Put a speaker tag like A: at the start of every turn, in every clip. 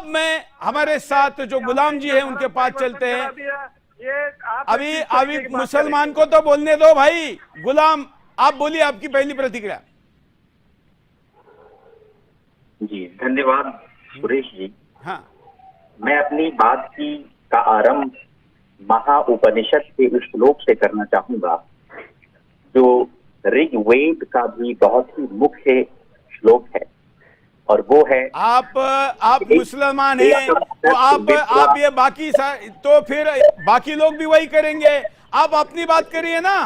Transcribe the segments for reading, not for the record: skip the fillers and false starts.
A: मैं हमारे साथ जो गुलाम जी हैं उनके पास चलते हैं। अभी मुसलमान को तो बोलने दो भाई। गुलाम, आप बोलिए आपकी पहली प्रतिक्रिया।
B: जी धन्यवाद सुरेश जी।
A: हाँ,
B: मैं अपनी बात की का आरंभ महाउपनिषद के उस श्लोक से करना चाहूंगा जो ऋग्वेद का भी बहुत ही मुख्य श्लोक है, और वो है
A: आप मुसलमान हैं तो आप ये तो फिर बाकी लोग भी वही करेंगे। आप अपनी बात करिए ना,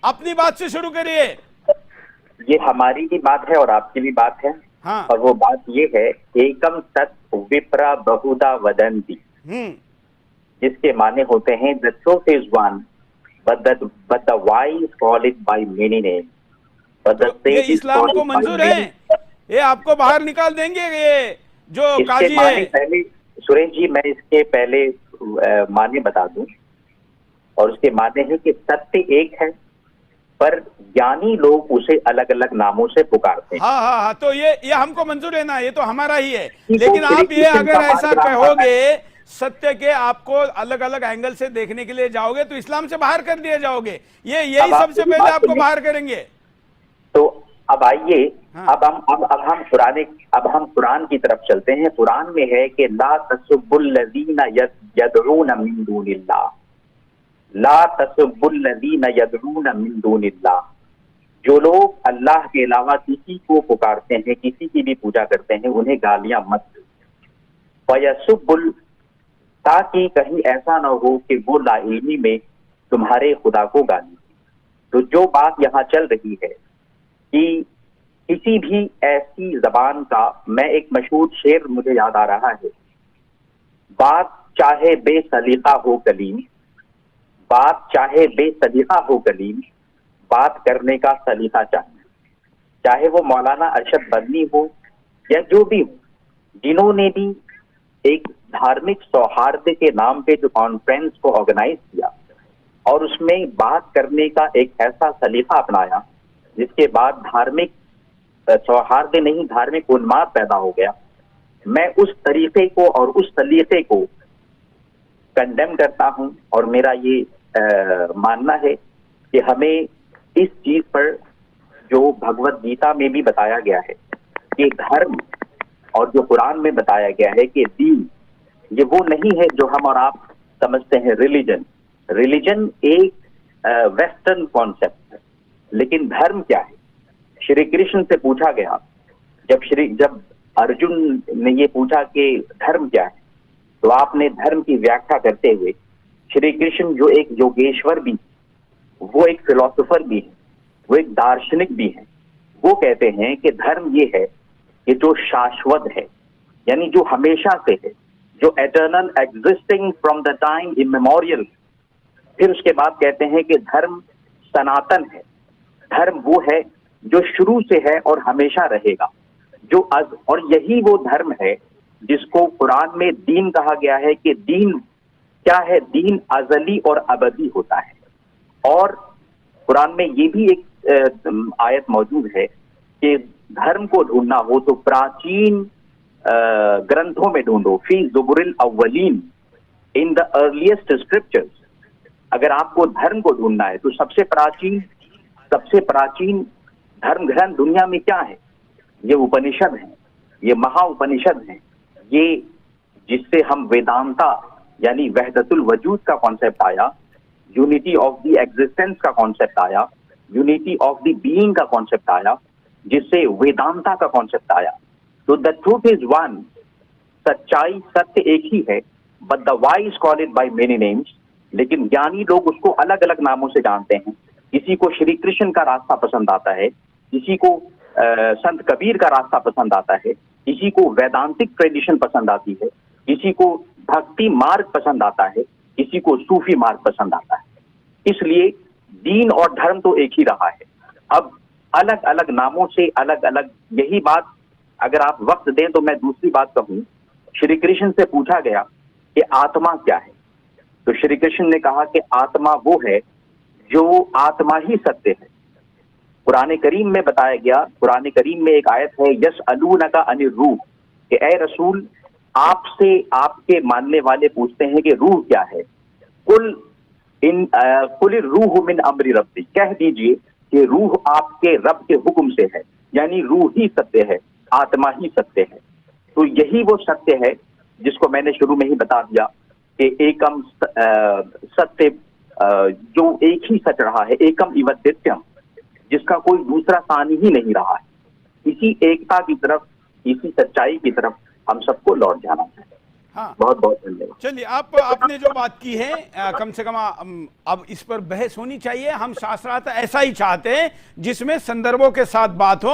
A: अपनी बात से शुरू करिए।
B: ये हमारी भी बात है और आपकी भी बात है।
A: हाँ।
B: और वो बात ये है, एकम तत् विप्रा बहुधा वदन्ति, जिसके माने होते हैं the truth is one but the wise call it by many names, but the
A: तो ये
B: sage is
A: इस्लाम
B: called
A: को
B: it by
A: मंजूर
B: many।
A: है? ये आपको बाहर निकाल देंगे ये जो
B: इसके
A: काजी
B: माने
A: है?
B: पहले सुरेश जी, मैं इसके पहले माने बता दूं, और उसके माने हैं कि सत्य एक है पर ज्ञानी लोग उसे अलग अलग नामों से पुकारते हैं।
A: हाँ, तो ये हमको मंजूर है ना, ये तो हमारा ही है। लेकिन आप ये अगर ऐसा कहोगे, सत्य के आपको अलग अलग एंगल से देखने के लिए जाओगे तो इस्लाम से बाहर कर दिए जाओगे। यही सबसे पहले आपको बाहर करेंगे।
B: तो अब आइए,
A: हाँ।
B: अब हम कुरान की तरफ चलते हैं। कुरान में है कि ला तसुब्बुल्लज़ीना यदऊन मिन दूनिल्लाह, ला तसुब्बुल्लज़ीना यदऊन मिन दूनिल्लाह, जो लोग अल्लाह के अलावा किसी को पुकारते हैं, किसी की भी पूजा करते हैं, उन्हें गालियां मत दो। फयसुब्बुल, ताकि कहीं ऐसा ना हो कि वो लाइल्मी में तुम्हारे खुदा को गाली। तो जो बात यहाँ चल रही है कि किसी भी ऐसी जबान का, मैं एक मशहूर शेर मुझे याद आ रहा है, बात चाहे बेसलीका हो कलीम, बात चाहे बेसलीका हो कलीम, बात करने का सलीका चाहिए। चाहे वो मौलाना अरशद बदनी हो या जो भी हो, जिन्होंने भी एक धार्मिक सौहार्द के नाम पे जो कॉन्फ्रेंस को ऑर्गेनाइज किया और उसमें बात करने का एक ऐसा सलीका अपनाया जिसके बाद धार्मिक सौहार्द नहीं, धार्मिक उन्माद पैदा हो गया, मैं उस तरीके को और उस सलीके को कंडेम करता हूं। और मेरा ये मानना है कि हमें इस चीज पर, जो भगवत गीता में भी बताया गया है कि धर्म, और जो कुरान में बताया गया है कि दीन, ये वो नहीं है जो हम और आप समझते हैं रिलीजन एक वेस्टर्न कॉन्सेप्ट है। लेकिन धर्म क्या है? श्री कृष्ण से पूछा गया, जब अर्जुन ने ये पूछा कि धर्म क्या है, तो आपने धर्म की व्याख्या करते हुए, श्री कृष्ण जो एक योगेश्वर भी, वो एक फिलोसोफर भी है, वो एक दार्शनिक भी है, वो कहते हैं कि धर्म ये है कि जो शाश्वत है, यानी जो हमेशा से है, जो eternal, existing from the time immemorial. फिर उसके बाद कहते हैं कि धर्म सनातन है, धर्म वो है जो शुरू से है और हमेशा रहेगा, और यही वो धर्म है जिसको कुरान में दीन कहा गया है कि दीन क्या है? दीन अजली और अबदी होता है। और कुरान में ये भी एक आयत मौजूद है कि धर्म को ढूंढना हो तो प्राचीन ग्रंथों में ढूंढो, फी ज़ुबुरिल अव्वलीन, इन द अर्लीस्ट स्क्रिप्चर्स। अगर आपको धर्म को ढूंढना है तो सबसे प्राचीन धर्म ग्रंथ दुनिया में क्या है? ये उपनिषद है, ये महाउपनिषद है, ये जिससे हम वेदांता यानी वहदतुल वजूद का कॉन्सेप्ट आया, यूनिटी ऑफ द एग्जिस्टेंस का कॉन्सेप्ट आया, यूनिटी ऑफ द बीइंग का कॉन्सेप्ट आया, जिससे वेदांता का कॉन्सेप्ट आया। तो द ट्रूथ इज वन, सच्चाई, सत्य एक ही है, but the wise call it by many names. लेकिन ज्ञानी लोग उसको अलग अलग नामों से जानते हैं। किसी को श्री कृष्ण का रास्ता पसंद आता है, किसी को संत कबीर का रास्ता पसंद आता है, किसी को वैदांतिक ट्रेडिशन पसंद आती है, किसी को भक्ति मार्ग पसंद आता है, किसी को सूफी मार्ग पसंद आता है। इसलिए दीन और धर्म तो एक ही रहा है, अब अलग अलग नामों से अलग अलग। यही बात अगर आप वक्त दें तो मैं दूसरी बात कहूं, श्री कृष्ण से पूछा गया कि आत्मा क्या है, तो श्री कृष्ण ने कहा कि आत्मा वो है जो आत्मा ही सत्य है। कुरान करीम में बताया गया, कुरान करीम में एक आयत है, यस अलूनका अनिर रूह, कि ए रसूल आपसे आपके मानने वाले पूछते हैं कि रूह क्या है, कुल रूह मिन अम्रि रब्बी, कह दीजिए कि रूह आपके रब के हुक्म से है, यानी रूह ही सत्य है, आत्मा ही सत्य है। तो यही वो सत्य है जिसको मैंने शुरू में ही बता दिया कि एकम सत्य, जो एक ही सच रहा है, एकम इव द्वितीयम, जिसका कोई दूसरा सानी ही नहीं रहा है। इसी एकता की तरफ, इसी सच्चाई की तरफ हम सबको लौट जाना चाहिए।
A: हाँ,
B: बहुत बहुत धन्यवाद।
A: चलिए, आपने जो बात की है, कम से कम अब इस पर बहस होनी चाहिए। हम शास्त्रार्थ ऐसा ही चाहते हैं जिसमें संदर्भों के साथ बात हो।